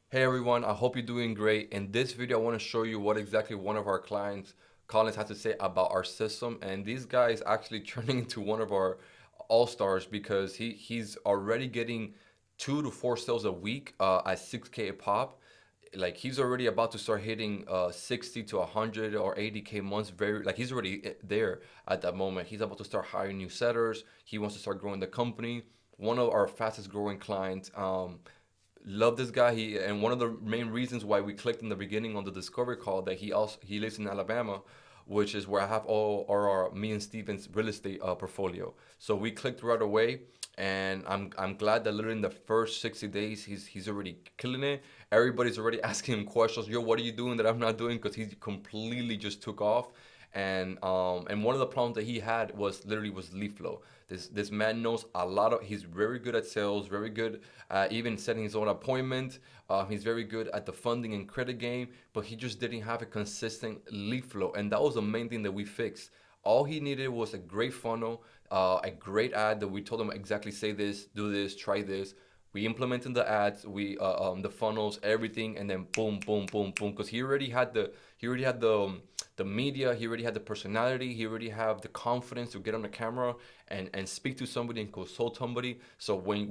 Hey everyone, I hope you're doing great. In this video, I want to show you what exactly one of our clients, Collins, has to say about our system. And this guy is actually turning into one of our all-stars because he's already getting 2 to 4 sales a week at 6K a pop. Like he's already about to start hitting 60 to 100 or 80K months. Very like he's already there at that moment. He's about to start hiring new setters. He wants to start growing the company. One of our fastest growing clients. Love this guy. He and one of the main reasons why we clicked in the beginning on the discovery call that he lives in Alabama, which is where I have all our me and Steven's real estate portfolio. So we clicked right away, and I'm glad that literally in the first 60 days he's already killing it. Everybody's already asking him questions. Yo, what are you doing that I'm not doing? Because he completely just took off. And one of the problems that he had was lead flow. This man knows a lot of. He's very good at sales, very good even setting his own appointment. He's very good at the funding and credit game, but he just didn't have a consistent lead flow, and that was the main thing that we fixed. All he needed was a great funnel, a great ad that we told him exactly say this, do this, try this. We implemented the ads, the funnels, everything, and then boom, boom, boom, boom. Because he already had the media, he already had the personality, he already had the confidence to get on the camera and speak to somebody and consult somebody. So when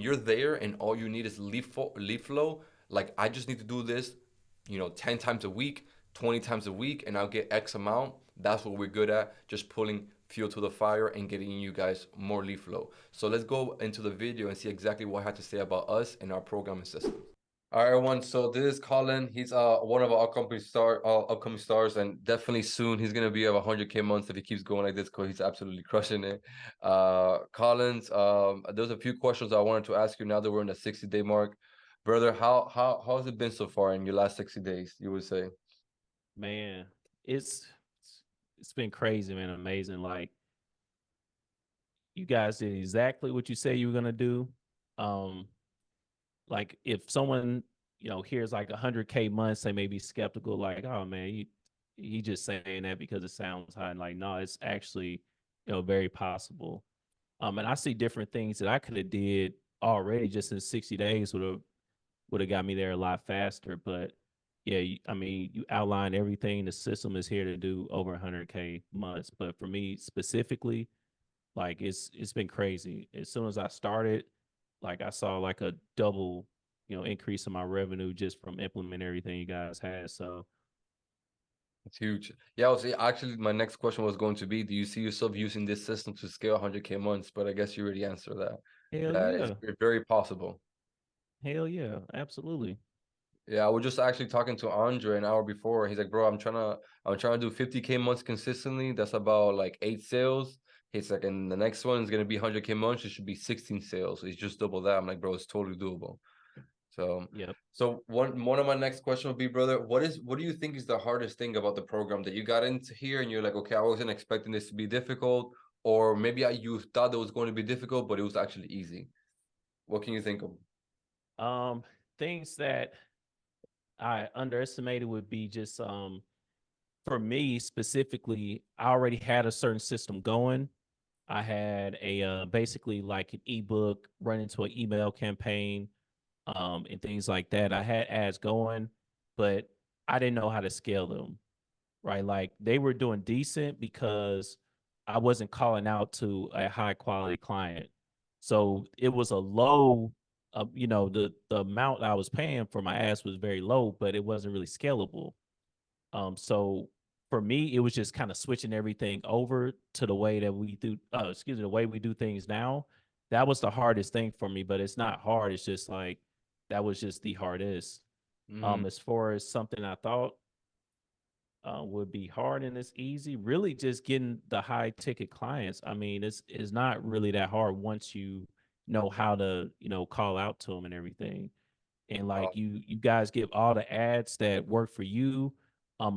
you're there and all you need is lead flow, like I just need to do this, 10 times a week, 20 times a week, and I'll get X amount. That's what we're good at, just pulling fuel to the fire and getting you guys more lead flow. So let's go into the video and see exactly what I had to say about us and our programming system. All right, everyone. So this is Colin. He's one of our upcoming stars, and definitely soon he's gonna be at 100K months if he keeps going like this, because he's absolutely crushing it. Collins, there's a few questions I wanted to ask you now that we're in the 60-day mark, brother. How has it been so far in your last 60 days? You would say? Man, it's it's been crazy, man. Amazing. Like you guys did exactly what you say you were gonna do. Um, like if someone hears like 100K months, they may be skeptical, like, oh man, he just saying that because it sounds high. And like, no, it's actually very possible. And I see different things that I could have did already just in 60 days would have got me there a lot faster. But yeah, I mean, you outlined everything. The system is here to do over 100K months. But for me specifically, like it's been crazy. As soon as I started, like I saw like a double, increase in my revenue just from implementing everything you guys had. So It's huge. Yeah, I was actually my next question was going to be, do you see yourself using this system to scale 100K months? But I guess you already answered that. hell That is yeah, very possible. hell yeah, absolutely. Yeah, I was just actually talking to Andre an hour before. He's like, bro, I'm trying to do 50K months consistently. That's about like 8 sales. He's like, and the next one is gonna be 100K months. It should be 16 sales. It's just double that. I'm like, bro, it's totally doable. So, Yep. so one of my next question would be, brother, what do you think is the hardest thing about the program that you got into here and you're like, okay, I wasn't expecting this to be difficult, or maybe you thought it was going to be difficult, but it was actually easy. What can you think of? Um, Things that I underestimated would be just for me specifically, I already had a certain system going. I had a basically like an ebook run into an email campaign, and things like that. I had ads going, but I didn't know how to scale them. Right, like they were doing decent because I wasn't calling out to a high quality client, so it was a low. The amount I was paying for my ads was very low, but it wasn't really scalable. So for me, it was just kind of switching everything over to the way that we do, the way we do things now. That was the hardest thing for me, but it's not hard. It's just like that was just the hardest. Mm, As far as something I thought would be hard and it's easy, really just getting the high ticket clients. I mean, it's not really that hard once you know how to, call out to them and everything, and uh, like you guys give all the ads that work for you,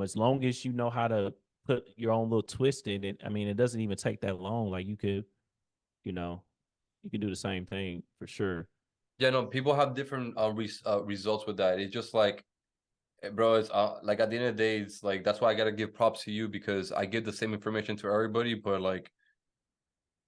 as long as you know how to put your own little twist in it. I mean, it doesn't even take that long. Like you know you can do the same thing for sure. yeah, no, people have different results with that. It's just like, bro, it's like at the end of the day, it's like that's why I gotta give props to you because I give the same information to everybody, but like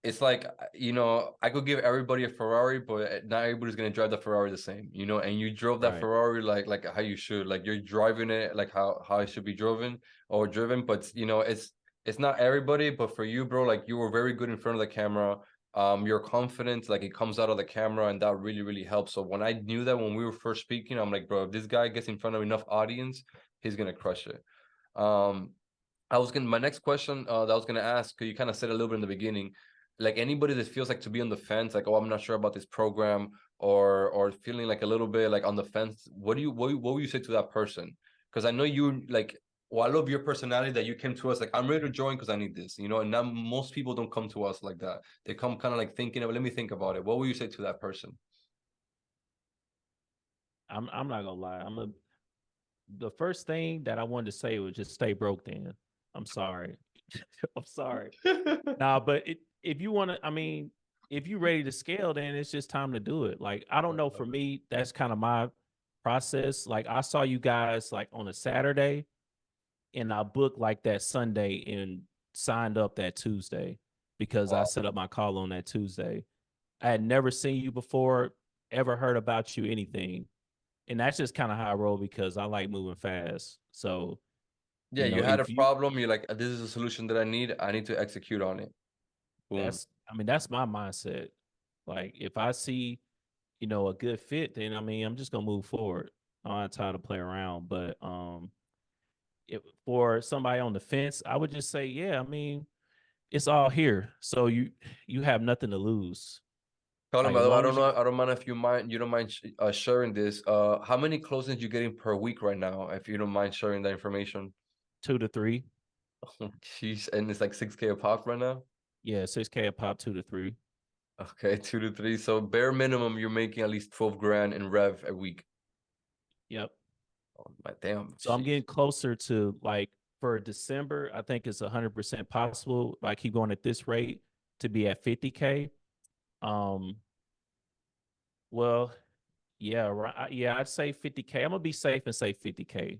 it's like, you know, I could give everybody a Ferrari, but not everybody's gonna drive the Ferrari the same, you know. And you drove that Right. Ferrari like how you should, like you're driving it like how it should be driven. But you know, it's not everybody, but for you, bro, like you were very good in front of the camera. Your confidence, like it comes out of the camera, and that really helps. So when I knew that when we were first speaking, I'm like, bro, if this guy gets in front of enough audience, he's gonna crush it. Um, I was gonna my next question that I was gonna ask, 'cause you kind of said a little bit in the beginning, like anybody that feels like to be on the fence, like, oh, I'm not sure about this program, or feeling like a little bit like on the fence, what would you say to that person? Because I know you like, well, I love your personality that you came to us like, I'm ready to join because I need this, you know, and now most people don't come to us like that. They come kind of like thinking of, let me think about it. What would you say to that person? I'm not gonna lie. The first thing that I wanted to say was just stay broke then. I'm sorry. I'm sorry. Nah, but if you want to, I mean, if you're ready to scale, then it's just time to do it. Like, I don't know, for me, that's kind of my process. Like, I saw you guys like on a Saturday, and I booked like that Sunday and signed up that Tuesday because I Wow. set up my call on that Tuesday. I had never seen you before, ever heard about you, anything. And that's just kind of how I roll because I like moving fast. So, Yeah, you had a if you problem, you're like, this is a solution that I need to execute on it. Boom. that's my mindset. Like, if I see, a good fit, then I'm just gonna move forward. I'm not trying to play around. But if for somebody on the fence, I would just say, yeah, it's all here. So you have nothing to lose. Colin, Like, by as the way, long as you I don't mind if you don't mind sharing this. How many closings you getting per week right now? If you don't mind sharing that information. 2 to 3. Jeez, and it's like 6K a pop right now. Yeah, 6K a pop, 2 to 3. Okay, 2 to 3. So bare minimum, you're making at least 12 grand in rev a week. Yep. Oh my damn, So I'm jeez. getting closer to, like, for December, I think it's 100% possible. If I keep going at this rate, to be at 50K. Um, well, yeah, right. Yeah, I'd say 50K. I'm gonna be safe and say 50K.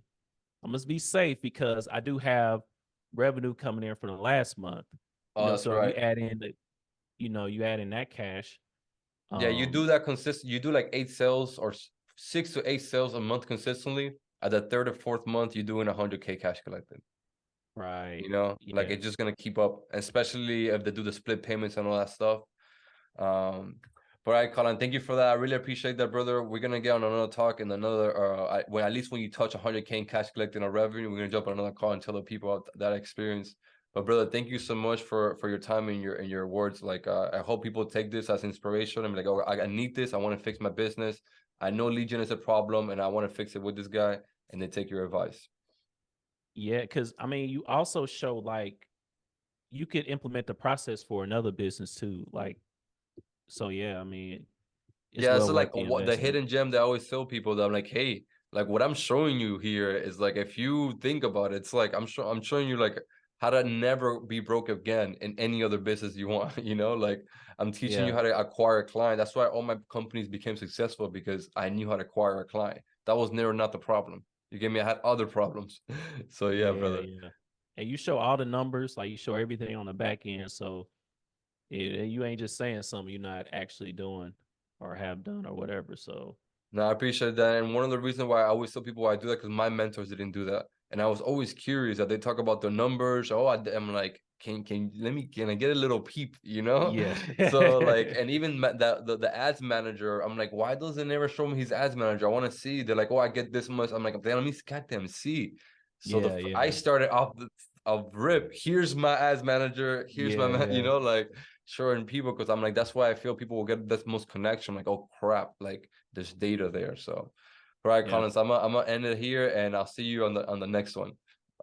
I'm gonna be safe because I do have revenue coming in for the last month. Oh, that's So if you right. add in you add in that cash. Yeah, you do Um, that consistent. You do like 8 sales or 6 to 8 sales a month consistently. At the third or fourth month, you're doing 100K cash collected. right. You know, like Yeah. it's just gonna keep up, especially if they do the split payments and all that stuff. Um, but all right, Colin, thank you for that. I really appreciate that, brother. We're gonna get on another talk in another, when at least when you touch 100K in cash collecting our revenue, we're gonna jump on another call and tell the people about that experience. But brother, thank you so much for your time and your words. Like, I hope people take this as inspiration. I'm like, oh, I need this. I want to fix my business. I know lead gen is a problem, and I want to fix it with this guy. And they take your advice. Yeah, because you also show, like, you could implement the process for another business too. Like, so yeah, it's Yeah, well so like worth the what the investment. hidden gem that I always tell people that I'm like, hey, like what I'm showing you here is like if you think about it, it's like I'm showing you like how to never be broke again in any other business you want, you know? Like I'm teaching you Yeah, how to acquire a client. That's why all my companies became successful because I knew how to acquire a client. That was never not the problem. You get me? I had other problems. So yeah, yeah, brother. yeah. And you show all the numbers, like you show everything on the back end. So you ain't just saying something you're not actually doing or have done or whatever. So No, I appreciate that. And one of the reasons why I always tell people why I do that, because my mentors didn't do that. And I was always curious that they talk about the numbers. Oh, I'm like, can I get a little peep, you know? yeah, So like, and even that the ads manager, I'm like, why does it never show me his ads manager? I want to see. They're like, oh, I get this much. I'm like, then let me get them see. So yeah, I yeah, started off of rip. Here's my ads manager. Here's my yeah, you yeah, know, like showing people because I'm like, that's why I feel people will get this most connection. Like, oh crap, like there's data there. So, all right, yeah, Collins, I'm gonna end it here, and I'll see you on the next one.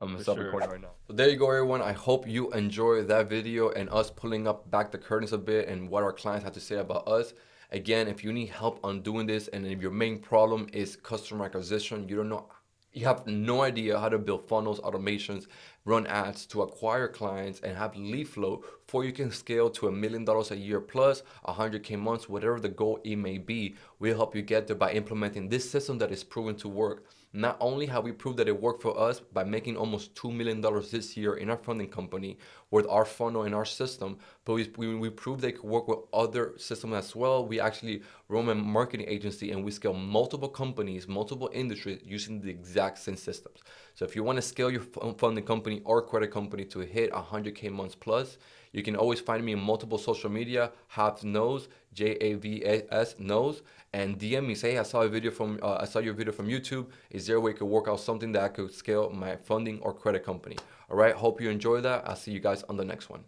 I'm gonna for stop sure. recording right now. So there you go, everyone. I hope you enjoyed that video and us pulling up back the curtains a bit and what our clients have to say about us. Again, if you need help on doing this, and if your main problem is customer acquisition, you don't know, you have no idea how to build funnels, automations, run ads to acquire clients and have lead flow for you can scale to $1 million a year plus 100K months, whatever the goal it may be. We'll help you get there by implementing this system that is proven to work. Not only have we proved that it worked for us by making almost $2 million this year in our funding company with our funnel and our system, but we proved they could work with other systems as well. We actually run a marketing agency and we scale multiple companies, multiple industries using the exact same systems. So if you want to scale your funding company or credit company to hit 100K months plus, you can always find me in multiple social media, Javs Knows, Javs Knows, and DM me. Say, hey, I saw your video from YouTube. Is there a way I could work out something that I could scale my funding or credit company? All right. Hope you enjoy that. I'll see you guys on the next one.